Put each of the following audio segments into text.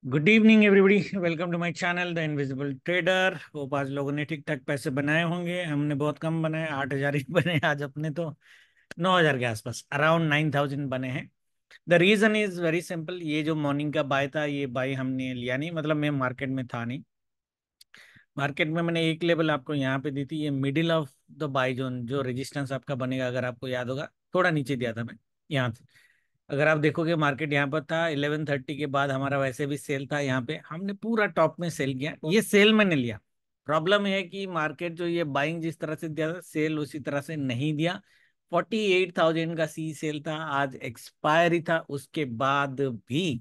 Good evening everybody, welcome to my channel the invisible trader. Hope आज लोगों ने ठीक ठाक पैसे बनाए होंगे। हमने बहुत कम बनाए, 8,000 ही बने आज अपने तो। 9,000 के आसपास, अराउंड 9,000 बने हैं। The reason is very simple. ये जो मॉर्निंग का बाय था, ये बाय हमने लिया नहीं, मतलब मैं मार्केट में था नहीं। मार्केट में मैंने एक लेवल आपको यहाँ पे दी थी, ये middle of the buy zone जो रेजिस्टेंस आपका बनेगा, अगर आपको याद होगा। थोड़ा नीचे दिया था मैं यहाँ से। अगर आप देखोगे मार्केट यहाँ पर था 11:30 के बाद, हमारा वैसे भी सेल था यहाँ पे, हमने पूरा टॉप में सेल किया, ये सेल मैंने लिया। प्रॉब्लम है कि मार्केट जो ये बाइंग जिस तरह से दिया था, सेल उसी तरह से नहीं दिया। 48,000 का सी सेल था, आज एक्सपायरी था, उसके बाद भी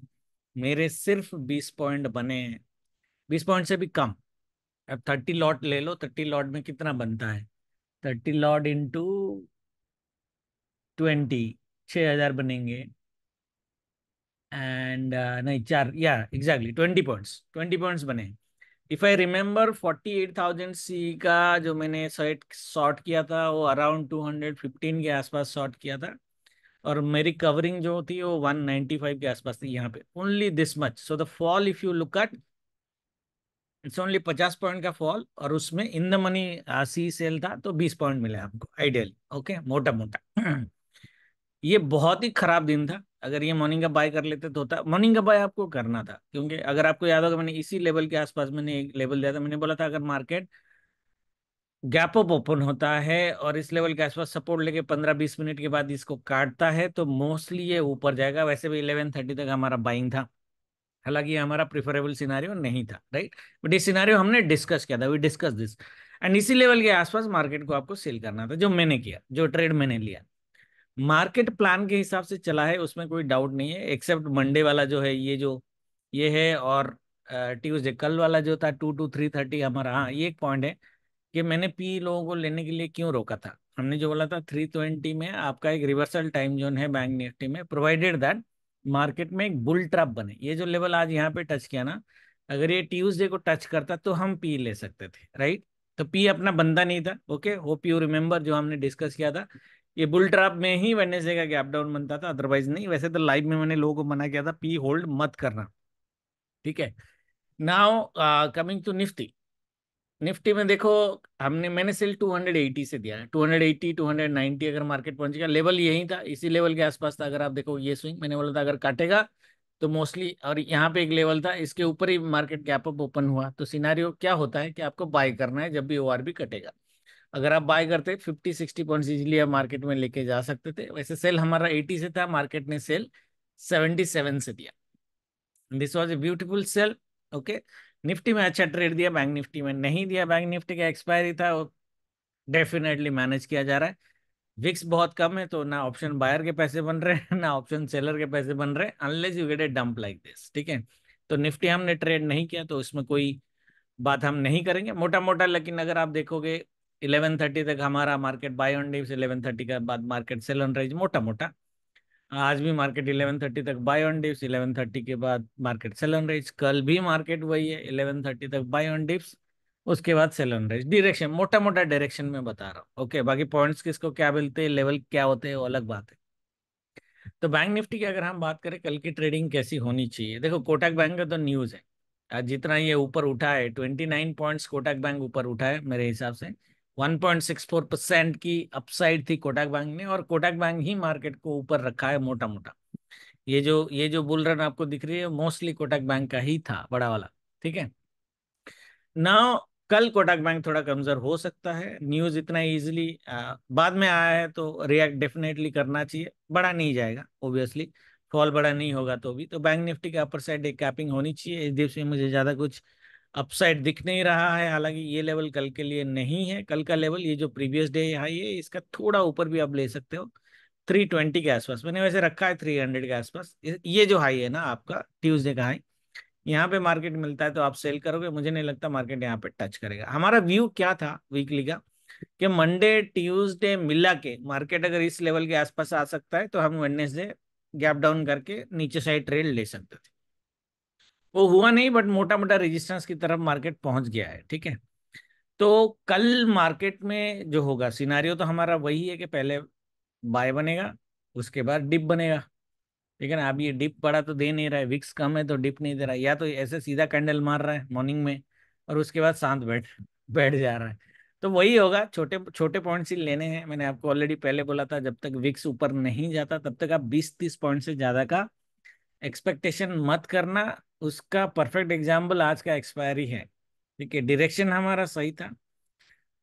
मेरे सिर्फ 20 पॉइंट बने हैं। 20 पॉइंट से भी कम। अब 30 लॉट ले लो, 30 लॉट में कितना बनता है? 30 लॉट इंटू 20, 6,000 बनेंगे। एंड नहीं, चार, या एग्जैक्टली 20 पॉइंट्स, 20 पॉइंट्स बने। इफ आई रिमेम्बर, 48,000 सी का जो मैंने सेट शॉर्ट किया था, वो अराउंड 215 के आसपास शॉर्ट किया था। और मेरी कवरिंग जो थी वो 195 के आसपास थी यहाँ पे, only this much. So the fall if you look at, it's only 50 point का फॉल, और उसमें in the money C sell था तो 20 पॉइंट मिले आपको आइडियल। ओके, मोटा मोटा ये बहुत ही खराब दिन था। अगर ये मॉर्निंग का बाय कर लेते तो होता। मॉर्निंग का बाय आपको करना था, क्योंकि अगर आपको याद होगा, मैंने इसी लेवल के आसपास मैंने एक लेवल दिया था। मैंने बोला था अगर मार्केट गैप अप ओपन होता है और इस लेवल के आसपास सपोर्ट लेके 15-20 मिनट के बाद इसको काटता है, तो मोस्टली ये ऊपर जाएगा। वैसे भी 11:30 तक हमारा बाइंग था। हालांकि ये हमारा प्रिफरेबल सिनारियो नहीं था, राइट। बट इस सिनारियो हमने डिस्कस किया था, वी डिस्कस दिस। एंड इसी लेवल के आसपास मार्केट को आपको सेल करना था, जो मैंने किया, जो ट्रेड मैंने लिया। मार्केट प्लान के हिसाब से चला है, उसमें कोई डाउट नहीं है, एक्सेप्ट मंडे वाला जो है, ये जो ये है, और ट्यूसडे कल वाला जो था 2 to 3:30 हमारा। हाँ, ये एक पॉइंट है कि मैंने पी लोगों को लेने के लिए क्यों रोका था। हमने जो बोला था 3:20 में आपका एक रिवर्सल टाइम जोन है बैंक निफ्टी में, प्रोवाइडेड दैट मार्केट में एक बुल ट्रैप बने। ये जो लेवल आज यहाँ पे टच किया ना, अगर ये ट्यूसडे को टच करता तो हम पी ले सकते थे, राइट। तो पी अपना बंदा नहीं था। ओके, होप यू रिमेम्बर जो हमने डिस्कस किया था। ये बुल ट्रैप में ही वेडनेसडे का गैप डाउन बनता था, अदरवाइज नहीं। वैसे तो लाइव में मैंने लोगों को मना किया था पी होल्ड मत करना, ठीक है। Now coming to Nifty. Nifty में देखो, मैंने सेल 280 से दिया है। 280, 290 अगर मार्केट पहुंच गया, लेवल यही था, इसी लेवल के आसपास था। अगर आप देखो ये स्विंग, मैंने बोला था अगर काटेगा तो मोस्टली, और यहाँ पे एक लेवल था, इसके ऊपर ही मार्केट गैप अप ओपन हुआ, तो सिनारियो क्या होता है कि आपको बाय करना है जब भी ओआरबी कटेगा। अगर आप बाय करते 50-60 पॉइंट्स इजीली आप मार्केट में लेके जा सकते थे। वैसे सेल हमारा 80 से था, मार्केट ने सेल 77 से दिया। This was a beautiful sell. Okay, Nifty में अच्छा ट्रेड दिया, बैंक निफ्टी में नहीं दिया। बैंक निफ्टी का एक्सपायरी था, वो डेफिनेटली मैनेज किया जा रहा है। विक्स बहुत कम है, तो ना ऑप्शन बायर के पैसे बन रहे हैं ना ऑप्शन सेलर के पैसे बन रहे हैं, unless you get A dump like this, ठीक है। तो निफ्टी हमने ट्रेड नहीं किया, तो इसमें कोई बात हम नहीं करेंगे मोटा मोटा। लेकिन अगर आप देखोगे 11:30 तक हमारा मार्केट बाय ऑन डिप्स, 11:30 के बाद मार्केट सेल ऑन राइज, मोटा मोटा। आज भी मार्केट 11:30 तक बाय ऑन डिप्स, 11:30 के बाद मार्केट सेल ऑन राइज। कल भी मार्केट वही है, 11:30 तक बाय ऑन डिप्स, उसके बाद सेल ऑन राइज। डायरेक्शन मोटा मोटा डायरेक्शन में बता रहा हूँ। ओके, बाकी पॉइंट्स किसको क्या मिलते हैं, लेवल क्या होते हैं, वो अलग बात है। तो बैंक निफ्टी की अगर हम बात करें, कल की ट्रेडिंग कैसी होनी चाहिए, देखो कोटक बैंक का तो न्यूज है। आज जितना ये ऊपर उठा है, 29 पॉइंट्स कोटक बैंक ऊपर उठा है मेरे हिसाब से। 1.64% की अपसाइड थी कोटक बैंक ने, और कोटक बैंक ही मार्केट को ऊपर रखा है मोटा मोटा। ये जो बुल रन आपको दिख रही है, मोस्टली कोटक बैंक का ही था, बड़ा वाला, ठीक है ना। कल कोटक बैंक थोड़ा कमजोर हो सकता है, न्यूज इतना इजीली बाद में आया है, तो रिएक्ट डेफिनेटली करना चाहिए। बड़ा नहीं जाएगा ओब्वियसली, फॉल बड़ा नहीं होगा तो भी। तो बैंक निफ्टी के अपर साइड एक कैपिंग होनी चाहिए। इस दिवस में मुझे ज्यादा कुछ अपसाइड दिख नहीं रहा है। हालांकि ये लेवल कल के लिए नहीं है, कल का लेवल ये जो प्रीवियस डे हाई है, इसका थोड़ा ऊपर भी आप ले सकते हो। 320 के आसपास मैंने वैसे रखा है, 300 के आसपास। ये जो हाई है ना आपका ट्यूसडे का हाई, यहाँ पे मार्केट मिलता है तो आप सेल करोगे। मुझे नहीं लगता मार्केट यहाँ पे टच करेगा। हमारा व्यू क्या था वीकली का, कि मंडे ट्यूसडे मिला के मार्केट अगर इस लेवल के आसपास आ सकता है, तो हम वेडनेसडे गैप डाउन करके नीचे साइड ट्रेड ले सकते थे। वो हुआ नहीं, बट मोटा मोटा रेजिस्टेंस की तरफ मार्केट पहुंच गया है, ठीक है। तो कल मार्केट में जो होगा सिनारियो, तो हमारा वही है कि पहले बाय बनेगा, उसके बाद डिप बनेगा, ठीक है ना। अब ये डिप बड़ा तो दे नहीं रहा है, विक्स कम है तो डिप नहीं दे रहा है, या तो ऐसे सीधा कैंडल मार रहा है मॉर्निंग में और उसके बाद शांत बैठ बैठ जा रहा है। तो वही होगा, छोटे छोटे पॉइंट्स ही लेने हैं। मैंने आपको ऑलरेडी पहले बोला था, जब तक विक्स ऊपर नहीं जाता तब तक आप 20-30 पॉइंट से ज्यादा का एक्सपेक्टेशन मत करना। उसका परफेक्ट एग्जाम्पल आज का एक्सपायरी है। ठीक है, डायरेक्शन हमारा सही था,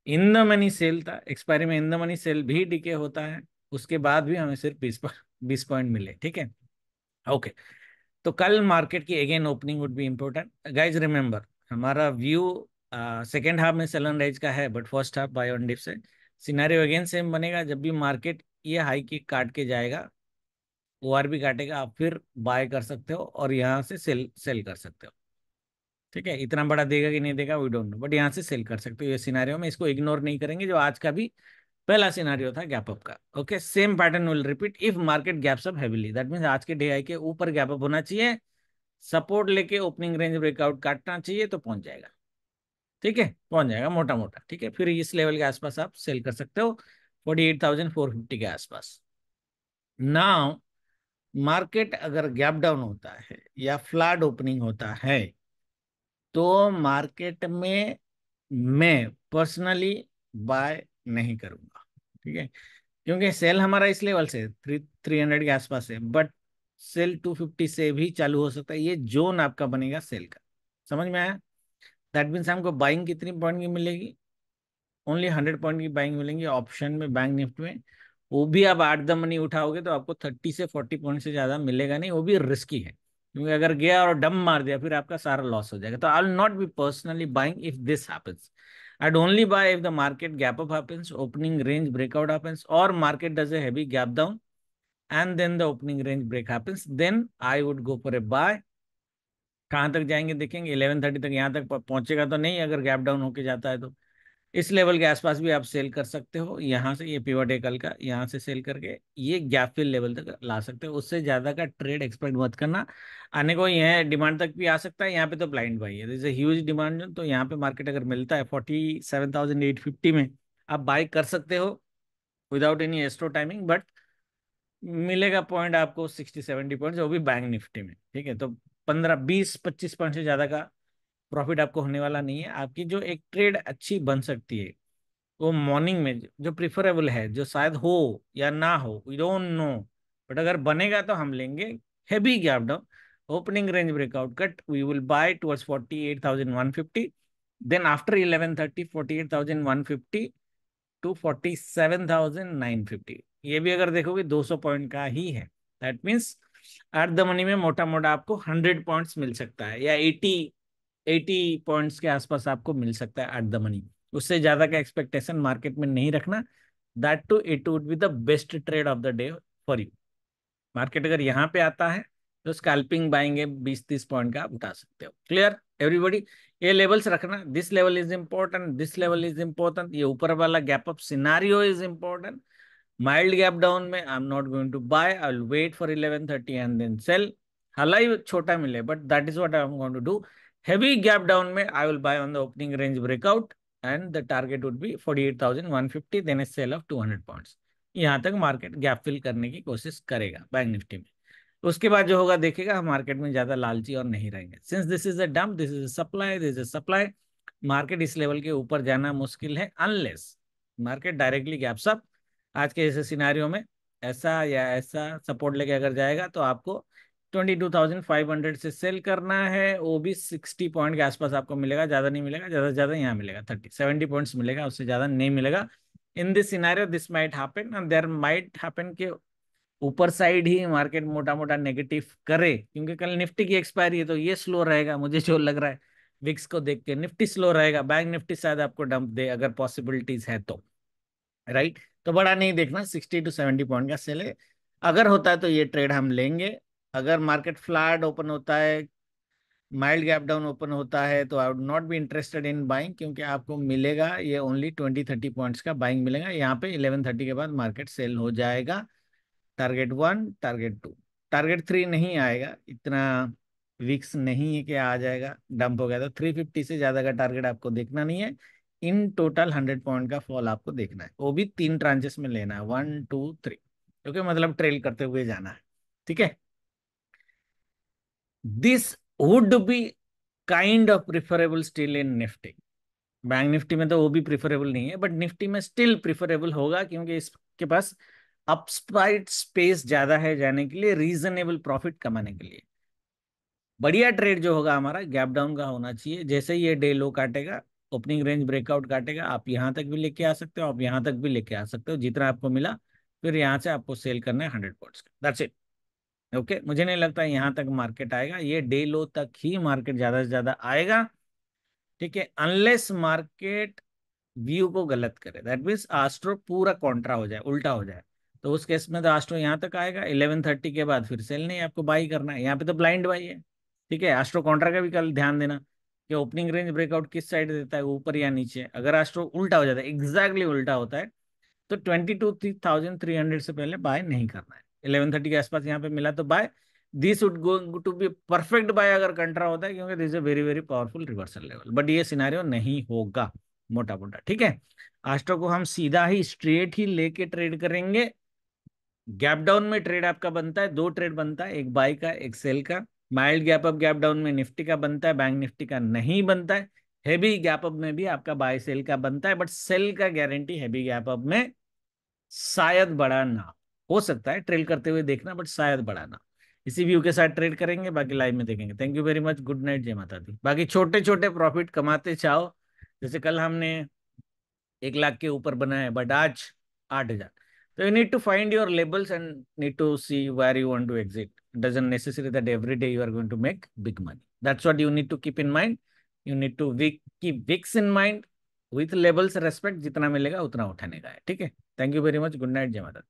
इन द मनी सेल था, एक्सपायरी में इन द मनी सेल भी डीके होता है, उसके बाद भी हमें सिर्फ 20 पॉइंट मिले। ठीक है, ओके। तो कल मार्केट की again opening would be important guys, remember हमारा व्यू सेकेंड हाफ में सेलन राइज का है, but first half buy on dip से सिनेरियो अगेन सेम बनेगा। जब भी मार्केट ये हाई की काट के जाएगा, ओआर भी काटेगा, आप फिर बाय कर सकते हो और यहाँ से सेल सेल कर सकते हो। ठीक है, इतना बड़ा देगा कि नहीं देगा वी डोंट नो, बट यहाँ से सेल कर सकते हो। ये सिनेरियो में इसको इग्नोर नहीं करेंगे, जो आज का भी पहला सिनेरियो था गैप अप का। Okay, same pattern will repeat if market gaps up heavily, that means आज के डे हाई के ऊपर गैप अप होना चाहिए, सपोर्ट लेके ओपनिंग रेंज ब्रेकआउट काटना चाहिए तो पहुंच जाएगा। ठीक है, पहुंच जाएगा मोटा मोटा। ठीक है, फिर इस लेवल के आसपास आप सेल कर सकते हो, 48,450 के आसपास। नाउ मार्केट अगर गैप डाउन होता है या फ्लैट ओपनिंग होता है, तो मार्केट में मैं पर्सनली बाय नहीं करूंगा। ठीक है, क्योंकि सेल हमारा इस लेवल से 300 के आसपास है, बट सेल 250 से भी चालू हो सकता है। ये जोन आपका बनेगा सेल का, समझ में आया? दैट मीन्स हमको बाइंग कितनी पॉइंट की मिलेगी? ओनली 100 पॉइंट की बाइंग मिलेंगी ऑप्शन में, बैंक निफ्टी में। वो भी आप 8 द मनी उठाओगे तो आपको 30 से 40 पॉइंट से ज्यादा मिलेगा नहीं, वो भी रिस्की है, क्योंकि अगर गया और डम मार दिया फिर आपका सारा लॉस हो जाएगा। तो I will not be personally buying if this happens. I'd only buy if the market gap up happens, opening range breakout happens, or market does a heavy gap down and then the opening range break happens. Then I would go for a buy. कहाँ तक जाएंगे देखेंगे, 11:30 तक। यहाँ तक पहुंचेगा तो नहीं, अगर गैप डाउन होके जाता है तो इस लेवल के आसपास भी आप सेल कर सकते हो। यहाँ से ये पिवट है कल का, यहाँ से सेल करके ये गैप फिल लेवल तक ला सकते हो। उससे ज्यादा का ट्रेड एक्सपेक्ट मत करना। आने को यह डिमांड तक भी आ सकता है, यहाँ पे तो ब्लाइंड बाई है, दिस इज ह्यूज डिमांड। तो यहाँ पे मार्केट अगर मिलता है 47,850 में, आप बाई कर सकते हो without any astro timing, but मिलेगा पॉइंट आपको 60-70 पॉइंट, वो भी बैंक निफ्टी में। ठीक है, तो 15-20-25 पॉइंट से ज्यादा का प्रॉफिट आपको होने वाला नहीं है। आपकी जो एक ट्रेड अच्छी बन सकती है वो मॉर्निंग में, जो प्रिफरेबल है, जो शायद हो या ना हो, वी डोंट नो, बट अगर बनेगा तो हम लेंगे heavy gap down, opening range breakout cut, we will buy towards 48,150। Then after 11:30 48,150 to 47,950। ये भी अगर देखोगे 200 पॉइंट का ही है। That means at the money में मोटा मोटा आपको 100 पॉइंट्स मिल सकता है, या 80 पॉइंट्स के आसपास आपको मिल सकता है एट द मनी। उससे ज्यादा का एक्सपेक्टेशन मार्केट में नहीं रखना। That too it would be the best trade of the day for you. Market अगर यहाँ पे आता है तो स्कैल्पिंग बाएंगे 20-30 पॉइंट का आप उठा सकते हो। Clear everybody? ये लेवल्स रखना, this level is important, this level is important, ये ऊपर वाला gap up scenario is important. Mild gap down में I am not going to buy, I will wait for 11:30 and then sell. हालांकि छोटा मिले, but that is what I am going to do. Heavy gap down में I will buy on the opening range breakout and the target would be 48,150, then a sell of 200 points. यहाँ तक market gap fill करने की कोशिश करेगा bank Nifty में। उसके बाद जो होगा देखेगा, हम मार्केट में ज्यादा लालची और नहीं रहेंगे। Since this is a dump, this is a supply, this is a supply, market इस लेवल के ऊपर जाना मुश्किल है, unless market directly gaps up. आज के ऐसे सिनारियों में ऐसा या ऐसा सपोर्ट लेके अगर जाएगा तो आपको 22,500 से सेल करना है, वो भी 60 पॉइंट के आसपास आपको मिलेगा, ज्यादा नहीं मिलेगा, ज्यादा से ज्यादा यहाँ मिलेगा 30-70 पॉइंट्स मिलेगा, उससे ज्यादा नहीं मिलेगा। In this scenario this might happen and there might happen के ऊपर साइड ही मार्केट मोटा मोटा नेगेटिव करे, क्योंकि कल निफ्टी की एक्सपायरी है तो ये स्लो रहेगा मुझे जो लग रहा है। विक्स को देख के निफ्टी स्लो रहेगा, बैंक निफ्टी शायद आपको डंप दे अगर पॉसिबिलिटीज है तो, राइट? तो बड़ा नहीं देखना, 60-70 पॉइंट का सेल है। अगर होता है तो ये ट्रेड हम लेंगे। अगर मार्केट फ्लैट ओपन होता है, माइल्ड गैप डाउन ओपन होता है, तो I would not be interested in buying, क्योंकि आपको मिलेगा ये ओनली 20-30 पॉइंट्स का बाइंग मिलेगा। यहाँ पे 11:30 के बाद मार्केट सेल हो जाएगा। टारगेट 1, टारगेट 2, टारगेट 3 नहीं आएगा, इतना वीक्स नहीं है कि आ जाएगा, डंप हो गया। तो 350 से ज्यादा का टारगेट आपको देखना नहीं है। इन टोटल 100 पॉइंट का फॉल आपको देखना है, वो भी 3 ट्रांचेस में लेना है, 1, 2, 3, क्योंकि मतलब ट्रेल करते हुए जाना है। ठीक है, this would be kind of preferable still in Nifty. Bank Nifty में तो वो भी प्रिफरेबल नहीं है, बट निफ्टी में स्टिल प्रिफरेबल होगा, क्योंकि इसके पास अपसाइड स्पेस ज्यादा है जाने के लिए, रीजनेबल प्रॉफिट कमाने के लिए। बढ़िया ट्रेड जो होगा हमारा गैप डाउन का होना चाहिए। जैसे ही ये डे लो काटेगा, ओपनिंग रेंज ब्रेकआउट काटेगा, आप यहाँ तक भी लेके आ सकते हो, आप यहाँ तक भी लेके आ सकते हो, जितना आपको मिला। फिर यहाँ से आपको सेल करना है 100 पॉइंट्स का, दैट्स इट। ओके, मुझे नहीं लगता यहाँ तक मार्केट आएगा, ये डे लो तक ही मार्केट ज्यादा से ज्यादा आएगा। ठीक है, अनलेस मार्केट व्यू को गलत करे, दैट मीन्स आस्ट्रो पूरा कॉन्ट्रा हो जाए, उल्टा हो जाए, तो उस केस में तो आस्ट्रो यहाँ तक आएगा, 11:30 के बाद फिर सेल नहीं, आपको बाई करना है, यहाँ पे तो ब्लाइंड बाई है। ठीक है, आस्ट्रो कॉन्ट्रा का भी कल ध्यान देना कि ओपनिंग रेंज ब्रेकआउट किस साइड देता है, ऊपर या नीचे। अगर आस्ट्रो उल्टा हो जाता है, एग्जैक्टली उल्टा होता है, तो 22,300 से पहले बाय नहीं करना है। 11:30 के आसपास यहाँ पे मिला तो buy, this would going to be perfect buy अगर कंट्रा होता है, क्योंकि this is a very very powerful reversal level, but ये सिनारियो नहीं होगा, मोटा मोटा। ठीक है, आस्ट्रो को हम सीधा ही स्ट्रेट ही लेके ट्रेड करेंगे। गैप डाउन में ट्रेड आपका बनता है, दो ट्रेड बनता है, एक बाय का एक सेल का। Mild gap up gap down में निफ्टी का बनता है, बैंक निफ्टी का नहीं बनता है। हैवी गैप अप में भी आपका बाय सेल का बनता है, बट सेल का गारंटी हैवी गैप अप में शायद बड़ा ना, हो सकता है ट्रेल करते हुए देखना, बट शायद बड़ा ना। इसी व्यू के साथ ट्रेड करेंगे, बाकी लाइव में देखेंगे। Thank you very much, good night, जय माता दी। बाकी छोटे छोटे प्रॉफिट कमाते चाहो, जैसे कल हमने 1 लाख के ऊपर बनाया, बट आज 8,000। तो you need to find your levels and need to see where you want to exit. Doesn't necessary that every day you are going to make big money, that's what you need to keep in mind. You need to keep wicks in mind, with levels respect, जितना मिलेगा उतना उठाने का है। ठीक है, thank you very much, good night, जय माता दी।